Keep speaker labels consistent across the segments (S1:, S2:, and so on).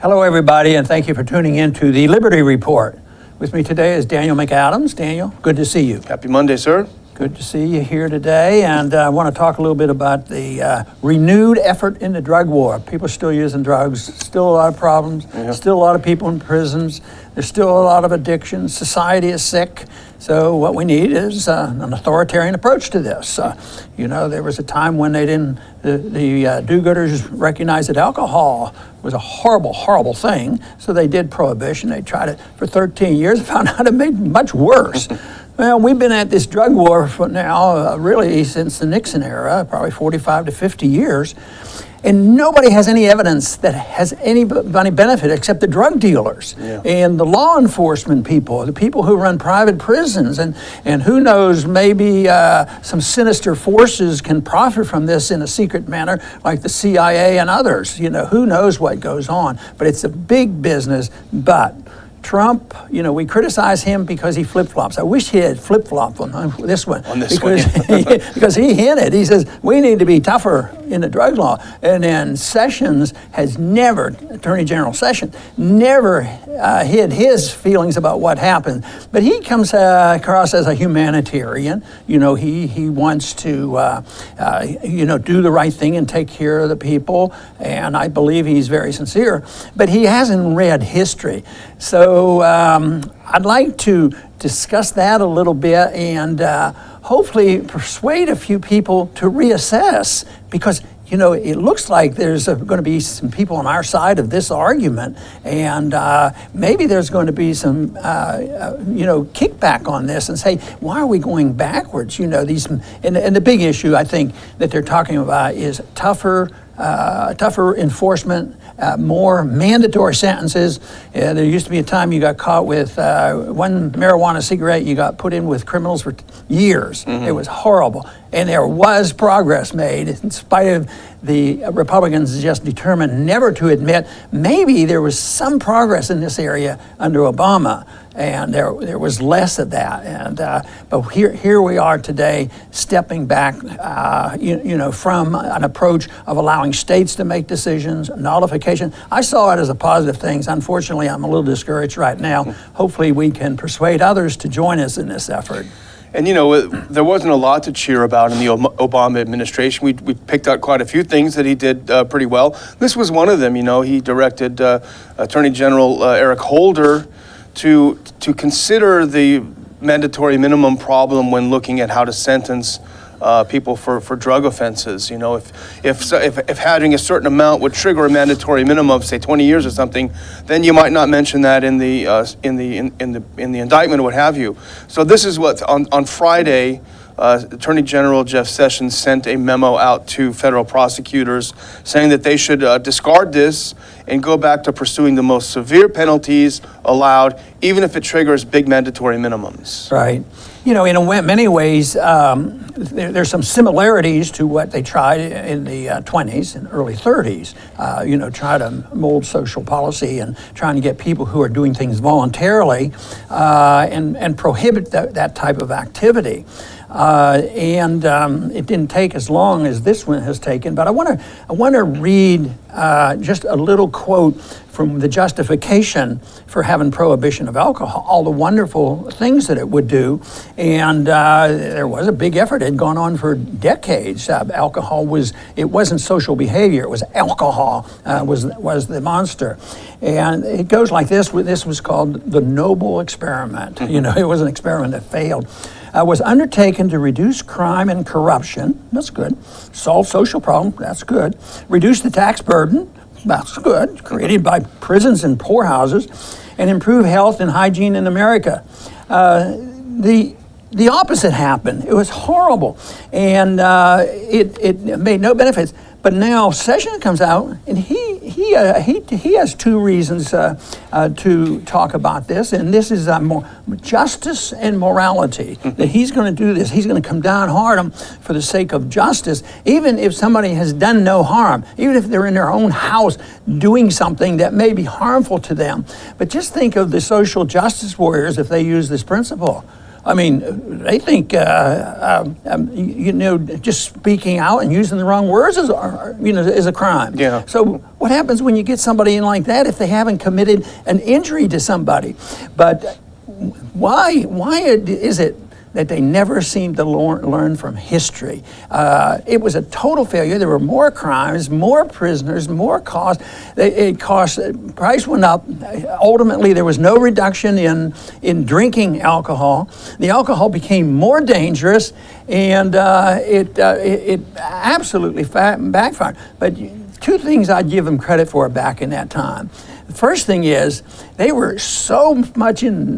S1: Hello, everybody, and thank you for tuning in to the Liberty Report. With me today is Daniel McAdams. Daniel, good to see you.
S2: Happy Monday, sir.
S1: Good to see you here today, and I want to talk a little bit about the renewed effort in the drug war. People are still using drugs, still a lot of problems, still a lot of people in prisons, there's still a lot of addiction, society is sick, so what we need is an authoritarian approach to this. There was a time when they didn't, the do-gooders recognized that alcohol was a horrible, horrible thing, so they did prohibition. They tried it for 13 years, found out it made it much worse. Well, we've been at this drug war for now, really since the Nixon era, probably 45 to 50 years, and nobody has any evidence that has anybody benefit except the drug dealers and the law enforcement people, the people who run private prisons, and who knows, maybe some sinister forces can profit from this in a secret manner, like the CIA and others. Who knows what goes on, but it's a big business. But Trump, we criticize him because he flip-flops. I wish he had flip-flopped on this one. Because he hinted, he says, we need to be tougher in the drug law. And then Sessions has never, Attorney General Sessions, never hid his feelings about what happened. But he comes across as a humanitarian. He wants to, do the right thing and take care of the people. And I believe he's very sincere. But he hasn't read history. So I'd like to discuss that a little bit and hopefully persuade a few people to reassess, because it looks like there's going to be some people on our side of this argument, and maybe there's going to be some kickback on this and say, why are we going backwards? And the big issue I think that they're talking about is tougher enforcement, more mandatory sentences. There used to be a time you got caught with one marijuana cigarette, you got put in with criminals for years. It was horrible. And there was progress made in spite of the Republicans just determined never to admit maybe there was some progress in this area under Obama, and there was less of that. And but here we are today, stepping back, from an approach of allowing states to make decisions, nullification. I saw it as a positive thing. Unfortunately, I'm a little discouraged right now. Hopefully, we can persuade others to join us in this effort.
S2: And there wasn't a lot to cheer about in the Obama administration. We picked out quite a few things that he did pretty well. This was one of them. He directed Attorney General Eric Holder to consider the mandatory minimum problem when looking at how to sentence people for drug offenses. If having a certain amount would trigger a mandatory minimum of, say, 20 years or something, then you might not mention that in the indictment or what have you. So this is what on Friday, Attorney General Jeff Sessions sent a memo out to federal prosecutors saying that they should discard this and go back to pursuing the most severe penalties allowed, even if it triggers big mandatory minimums.
S1: Right. In many ways, there's some similarities to what they tried in the 20s and early 30s. Try to mold social policy and trying to get people who are doing things voluntarily and prohibit that type of activity. It didn't take as long as this one has taken, but I want to read just a little quote from the justification for having prohibition of alcohol, all the wonderful things that it would do. And there was a big effort. It had gone on for decades. Alcohol wasn't social behavior, it was alcohol was the monster. And it goes like this. This was called the Noble Experiment. It was an experiment that failed. Was undertaken to reduce crime and corruption, that's good. Solve social problems, that's good. Reduce the tax burden, that's good. Created by prisons and poorhouses, and improve health and hygiene in America. The opposite happened. It was horrible, and it made no benefits. But now Sessions comes out, and he has two reasons to talk about this, and this is more justice and morality. That he's going to do this. He's going to come down hard on for the sake of justice, even if somebody has done no harm, even if they're in their own house doing something that may be harmful to them. But just think of the social justice warriors if they use this principle. I mean, they think, just speaking out and using the wrong words is a crime.
S2: Yeah.
S1: So what happens when you get somebody in like that if they haven't committed an injury to somebody? But why is it that they never seem to learn from history? It was a total failure. There were more crimes, more prisoners, more costs. Price went up. Ultimately, there was no reduction in drinking alcohol. The alcohol became more dangerous, and it absolutely backfired. But two things I'd give them credit for back in that time. The first thing is they were so much locked in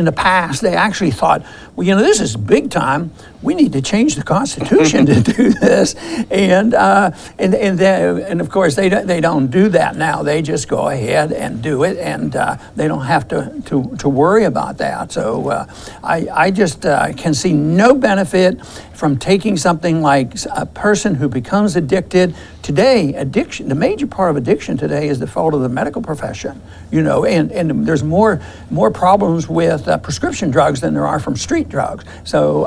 S1: the past. They actually thought, well, this is big time. We need to change the Constitution to do this, and of course they don't do that now. They just go ahead and do it, and they don't have to worry about that. So I just can see no benefit from taking something like a person who becomes addicted. Today, addiction, the major part of addiction today is the fault of the medical profession, and there's more problems with prescription drugs than there are from street drugs. So,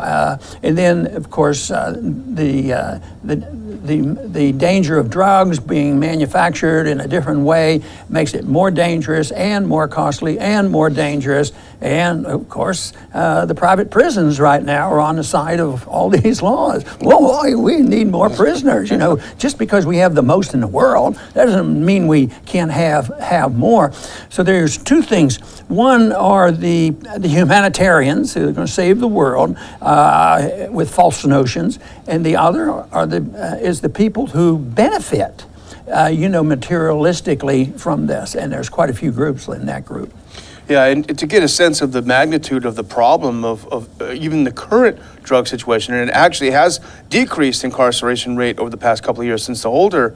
S1: and then of course the danger of drugs being manufactured in a different way makes it more dangerous and more costly and more dangerous. And of course, the private prisons right now are on the side of all these laws. Well, we need more prisoners. Just because we have the most in the world, that doesn't mean we can't have more. So there's two things. One are the humanitarians who are going to save the world with false notions, and the other are is the people who benefit, materialistically from this. And there's quite a few groups in that group.
S2: Yeah, and to get a sense of the magnitude of the problem of even the current drug situation, and it actually has decreased incarceration rate over the past couple of years since the Holder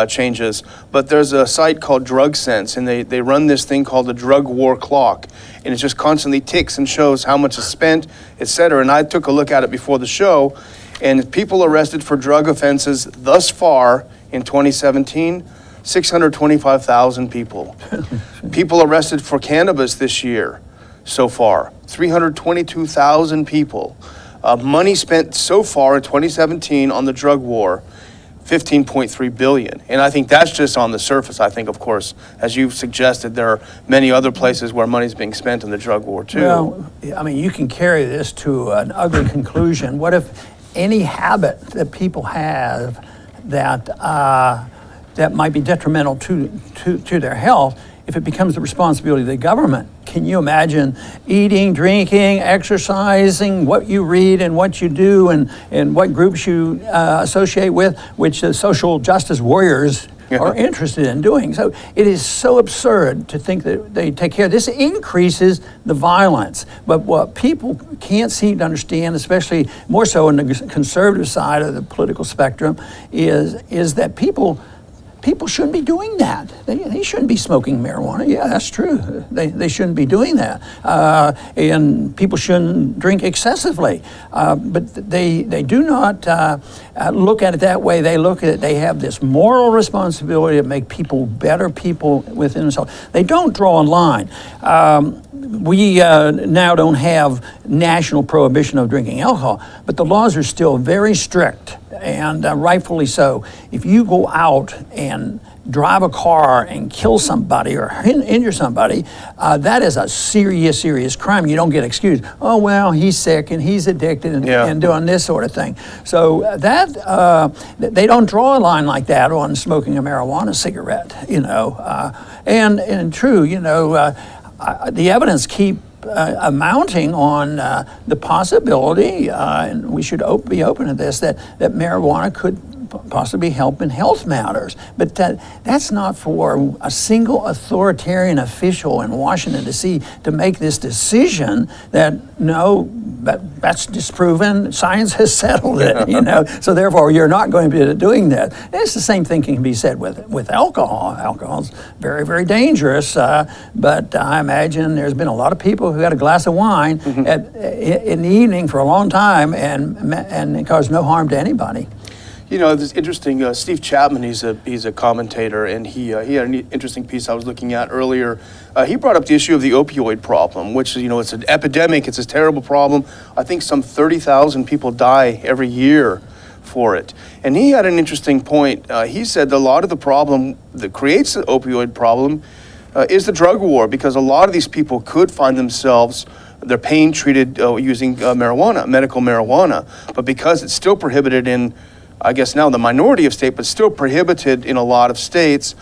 S2: changes. But there's a site called Drug Sense, and they run this thing called the drug war clock, and it just constantly ticks and shows how much is spent, et cetera. And I took a look at it before the show, and people arrested for drug offenses thus far in 2017, 625,000 people. People arrested for cannabis this year so far, 322,000 people. Money spent so far in 2017 on the drug war, $15.3 billion. And I think that's just on the surface. I think, of course, as you've suggested, there are many other places where money's being spent in the drug war too.
S1: Well, I mean, you can carry this to an ugly conclusion. What if any habit that people have that might be detrimental to their health, if it becomes the responsibility of the government? Can you imagine eating, drinking, exercising, what you read and what you do and what groups you associate with, which the social justice warriors are interested in doing? So it is so absurd to think that they take care of this. Increases the violence. But what people can't seem to understand, especially more so on the conservative side of the political spectrum, is that people shouldn't be doing that. They shouldn't be smoking marijuana. Yeah, that's true. They shouldn't be doing that. And people shouldn't drink excessively. But they do not look at it that way. They look at it, they have this moral responsibility to make people better people within themselves. They don't draw a line. We now don't have national prohibition of drinking alcohol, but the laws are still very strict, and rightfully so. If you go out and drive a car and kill somebody or injure somebody, that is a serious crime. You don't get excused. Oh, well, he's sick and he's addicted and doing this sort of thing. So that they don't draw a line like that on smoking a marijuana cigarette, and true, the evidence keep amounting on the possibility, and we should be open to this, that marijuana could possibly help in health matters. But that's not for a single authoritarian official in Washington, D.C. to make this decision that, no, that's disproven, science has settled it, so therefore you're not going to be doing that. It's the same thing can be said with alcohol. Alcohol's very, very dangerous, but I imagine there's been a lot of people who had a glass of wine in the evening for a long time and it caused no harm to anybody.
S2: You know, this interesting. Steve Chapman, he's a commentator, and he had an interesting piece I was looking at earlier. He brought up the issue of the opioid problem, which, you know, it's an epidemic. It's a terrible problem. I think some 30,000 people die every year for it. And he had an interesting point. He said that a lot of the problem that creates the opioid problem is the drug war, because a lot of these people could find themselves, their pain treated using marijuana, medical marijuana, but because it's still prohibited in, I guess now the minority of states, but still prohibited in a lot of states,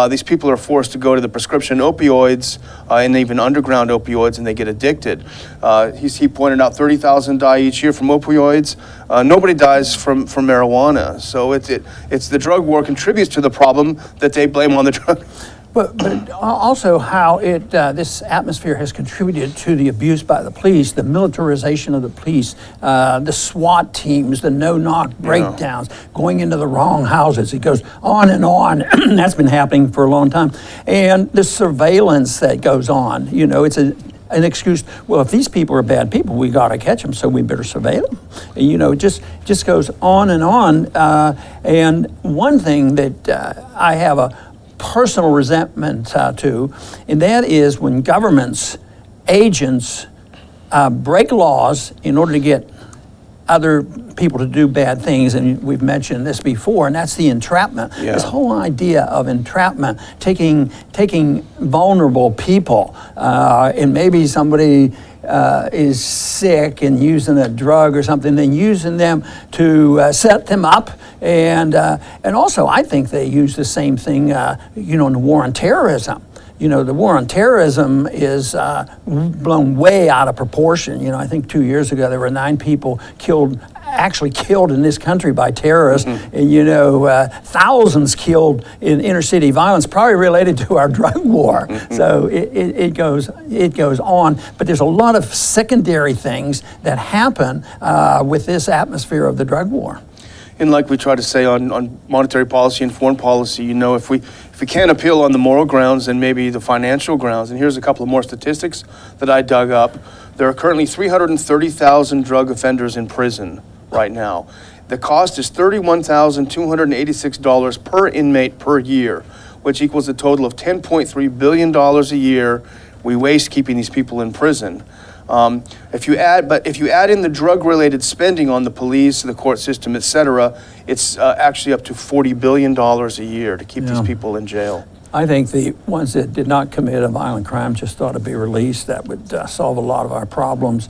S2: these people are forced to go to the prescription opioids and even underground opioids, and they get addicted. He pointed out 30,000 die each year from opioids. Nobody dies from marijuana. So it's the drug war contributes to the problem that they blame on the drug.
S1: But also how this atmosphere has contributed to the abuse by the police, the militarization of the police, the SWAT teams, the no-knock breakdowns, going into the wrong houses. It goes on and on. That's been happening for a long time. And the surveillance that goes on, you know, it's an excuse. Well, if these people are bad people, we got to catch them, so we better surveil them. And, you know, it just goes on and on. And one thing that I have a personal resentment to, and that is when governments, agents break laws in order to get other people to do bad things, and we've mentioned this before, and that's the entrapment.
S2: Yeah.
S1: This whole idea of entrapment, taking vulnerable people, and maybe somebody is sick and using a drug or something, then using them to set them up. And also, I think they use the same thing, you know, in the war on terrorism. You know, the war on terrorism is blown way out of proportion. You know, I think 2 years ago there were 9 people actually killed in this country by terrorists, and you know, thousands killed in inner city violence, probably related to our drug war. So it goes on, but there's a lot of secondary things that happen with this atmosphere of the drug war.
S2: And like we try to say on monetary policy and foreign policy, you know, if we can't appeal on the moral grounds, then maybe the financial grounds. And here's a couple of more statistics that I dug up. There are currently 330,000 drug offenders in prison right now. The cost is $31,286 per inmate per year, which equals a total of $10.3 billion a year we waste keeping these people in prison. If you add in the drug-related spending on the police, the court system, etc., it's actually up to $40 billion a year to keep these people in jail.
S1: I think the ones that did not commit a violent crime just ought to be released. That would solve a lot of our problems.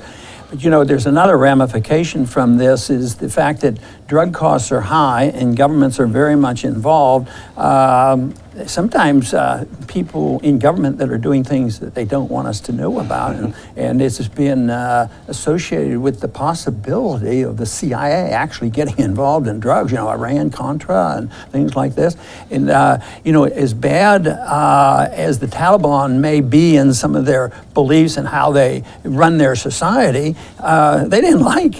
S1: But you know, there's another ramification from this, is the fact that drug costs are high and governments are very much involved. Sometimes people in government that are doing things that they don't want us to know about, and this has been associated with the possibility of the CIA actually getting involved in drugs, you know, Iran-Contra and things like this. And, you know, as bad as the Taliban may be in some of their beliefs and how they run their society, they didn't like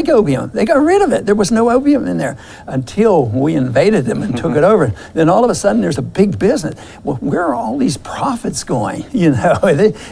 S1: opium. They got rid of it. There was no opium in there until we invaded them and took it over. Then all of a sudden there's a big business. Well, where are all these profits going? You know,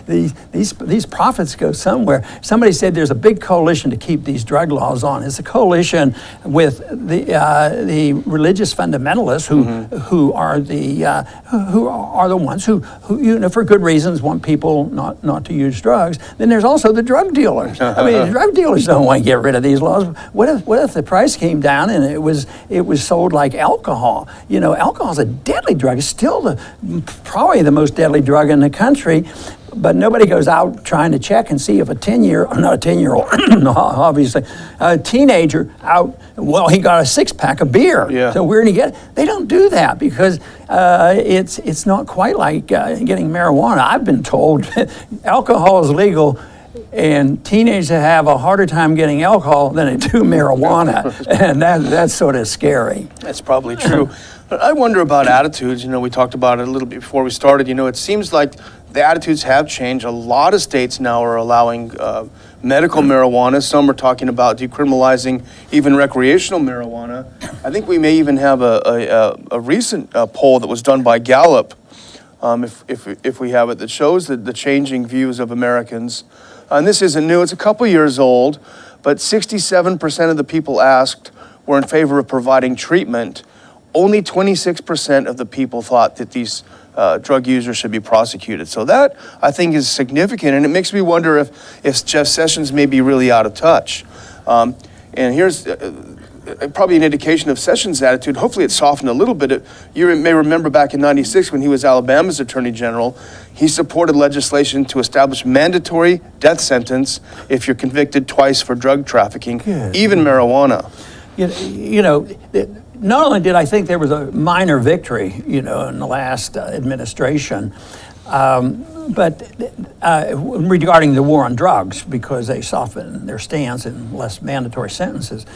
S1: these profits go somewhere. Somebody said there's a big coalition to keep these drug laws on. It's a coalition with the religious fundamentalists who are the ones who you know, for good reasons want people not to use drugs. Then there's also the drug dealers. I mean, the drug dealers don't want to get rid of these laws. What if the price came down and it was sold like alcohol? You know, alcohol is a deadly drug. It's still probably the most deadly drug in the country, but nobody goes out trying to check and see if a 10-year-old, obviously, a teenager out, well, he got a 6-pack of beer.
S2: Yeah. So
S1: where did he get it? They don't do that because it's not quite like getting marijuana. I've been told alcohol is legal, and teenagers have a harder time getting alcohol than they do marijuana, and that's sort of scary.
S2: That's probably true. But I wonder about attitudes. You know, we talked about it a little bit before we started. You know, it seems like the attitudes have changed. A lot of states now are allowing medical marijuana. Some are talking about decriminalizing even recreational marijuana. I think we may even have a recent poll that was done by Gallup, if we have it, that shows the changing views of Americans. And this isn't new. It's a couple years old, but 67% of the people asked were in favor of providing treatment, only 26% of the people thought that these drug users should be prosecuted. So that, I think, is significant, and it makes me wonder if Jeff Sessions may be really out of touch. And here's probably an indication of Sessions' attitude. Hopefully it softened a little bit. You may remember back in '96 when he was Alabama's Attorney General, he supported legislation to establish mandatory death sentence if you're convicted twice for drug trafficking, even marijuana.
S1: You know, not only did I think there was a minor victory, in the last administration, but regarding the war on drugs, because they softened their stance in less mandatory sentences.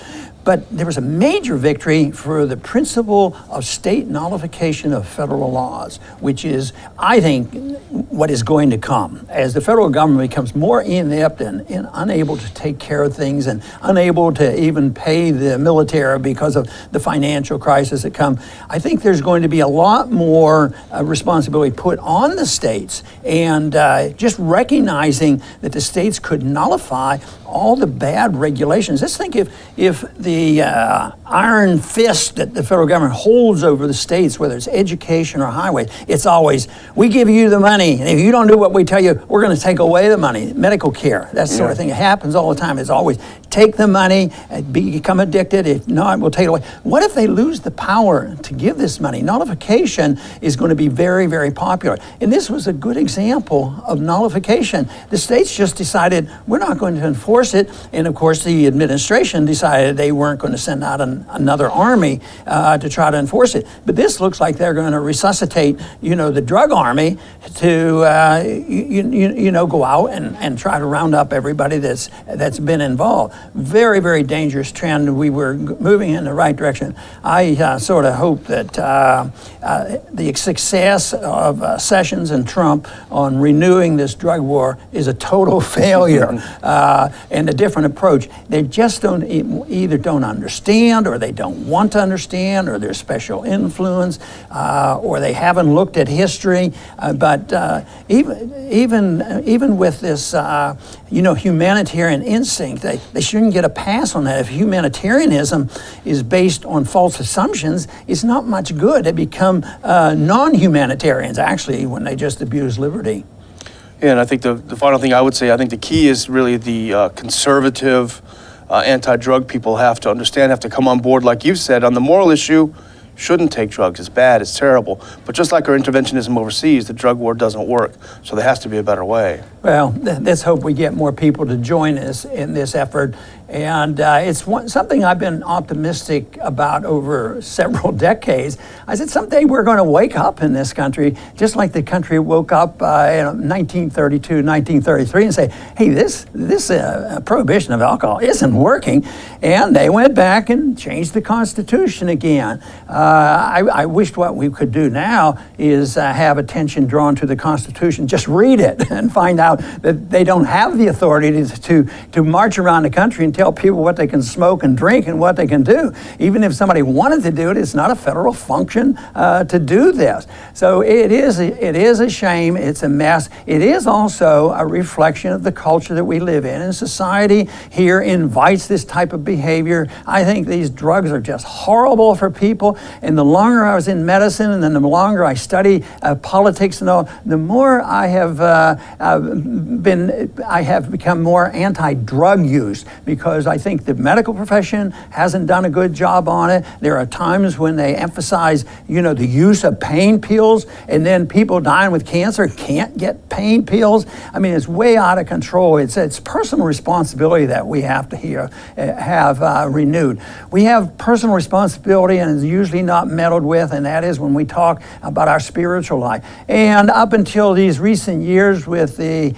S1: But there was a major victory for the principle of state nullification of federal laws, which is, I think, what is going to come. As the federal government becomes more inept and unable to take care of things and unable to even pay the military because of the financial crisis that come, I think there's going to be a lot more responsibility put on the states, and just recognizing that the states could nullify all the bad regulations. Let's think if the iron fist that the federal government holds over the states, whether it's education or highways, it's always, we give you the money, and if you don't do what we tell you, we're going to take away the money. Medical care, that sort of thing. It happens all the time. It's always take the money, become addicted. If not, we'll take it away. What if they lose the power to give this money? Nullification is going to be very, very popular. And this was a good example of nullification. The states just decided we're not going to enforce it. And of course, the administration decided they weren't going to send out another army to try to enforce it. But this looks like they're going to resuscitate, the drug army to, go out and try to round up everybody that's been involved. Very, very dangerous trend. We were moving in the right direction. I sort of hope that the success of Sessions and Trump on renewing this drug war is a total failure and a different approach. They just either don't understand, or they don't want to understand, or there's special influence, or they haven't looked at history. But even with this, humanitarian instinct, they shouldn't get a pass on that. If humanitarianism is based on false assumptions, it's not much good. They become non-humanitarians, actually, when they just abuse liberty.
S2: Yeah, and I think the final thing I would say, I think the key is really the conservative, anti-drug people have to understand, have to come on board, like you've said, on the moral issue. Shouldn't take drugs. It's bad. It's terrible. But just like our interventionism overseas, the drug war doesn't work. So there has to be a better way.
S1: Well, let's hope we get more people to join us in this effort. And it's something I've been optimistic about over several decades. I said someday we're going to wake up in this country, just like the country woke up in 1932, 1933, and say, hey, this prohibition of alcohol isn't working. And they went back and changed the Constitution again. I wished what we could do now is have attention drawn to the Constitution. Just read it and find out that they don't have the authority to march around the country and tell people what they can smoke and drink and what they can do. Even if somebody wanted to do it, it's not a federal function to do this. So it is a shame. It's a mess. It is also a reflection of the culture that we live in. And society here invites this type of behavior. I think these drugs are just horrible for people. And the longer I was in medicine, and then the longer I study politics and all, the more I have become more anti-drug use, because I think the medical profession hasn't done a good job on it. There are times when they emphasize, the use of pain pills, and then people dying with cancer can't get pain pills. I mean, it's way out of control. It's personal responsibility that we have to have renewed. We have personal responsibility, and it's usually not meddled with, and that is when we talk about our spiritual life. And up until these recent years with the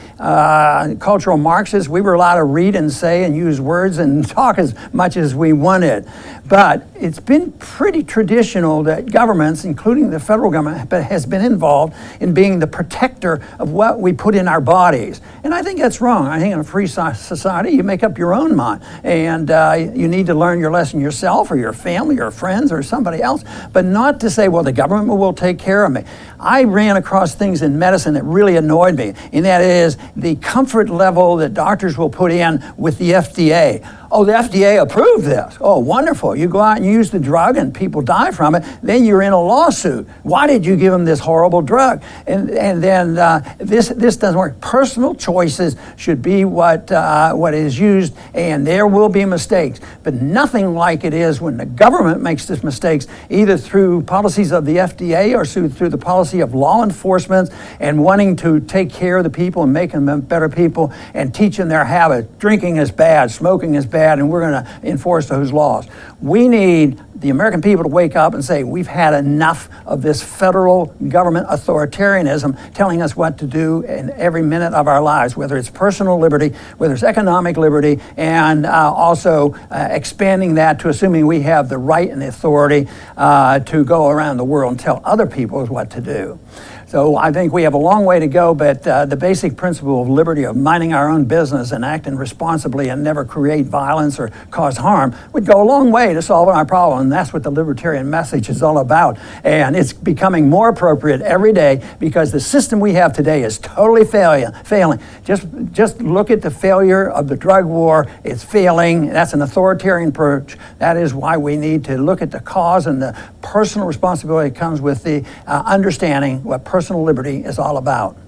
S1: cultural Marxists, we were allowed to read and say and use words and talk as much as we wanted. But it's been pretty traditional that governments, including the federal government, has been involved in being the protector of what we put in our bodies. And I think that's wrong. I think in a free society, you make up your own mind. And you need to learn your lesson yourself, or your family, or friends, or somebody else, but not to say, well, the government will take care of me. I ran across things in medicine that really annoyed me, and that is the comfort level that doctors will put in with the FDA. Oh, the FDA approved this. Oh, wonderful. You go out and use the drug and people die from it. Then you're in a lawsuit. Why did you give them this horrible drug? And then this doesn't work. Personal choices should be what is used, and there will be mistakes. But nothing like it is when the government makes these mistakes, either through policies of the FDA or through the policy of law enforcement and wanting to take care of the people and making them better people and teaching their habit. Drinking is bad, smoking is bad, and we're going to enforce those laws. We need the American people to wake up and say, we've had enough of this federal government authoritarianism telling us what to do in every minute of our lives, whether it's personal liberty, whether it's economic liberty, and also expanding that to assuming we have the right and the authority to go around the world and tell other people what to do. So I think we have a long way to go, but the basic principle of liberty, of minding our own business and acting responsibly and never create violence or cause harm, would go a long way to solving our problem. And that's what the libertarian message is all about. And it's becoming more appropriate every day because the system we have today is totally failing. Just look at the failure of the drug war. It's failing. That's an authoritarian approach. That is why we need to look at the cause and the personal responsibility that comes with the understanding what personal liberty is all about.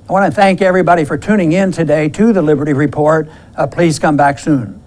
S1: I want to thank everybody for tuning in today to the Liberty Report. Please come back soon.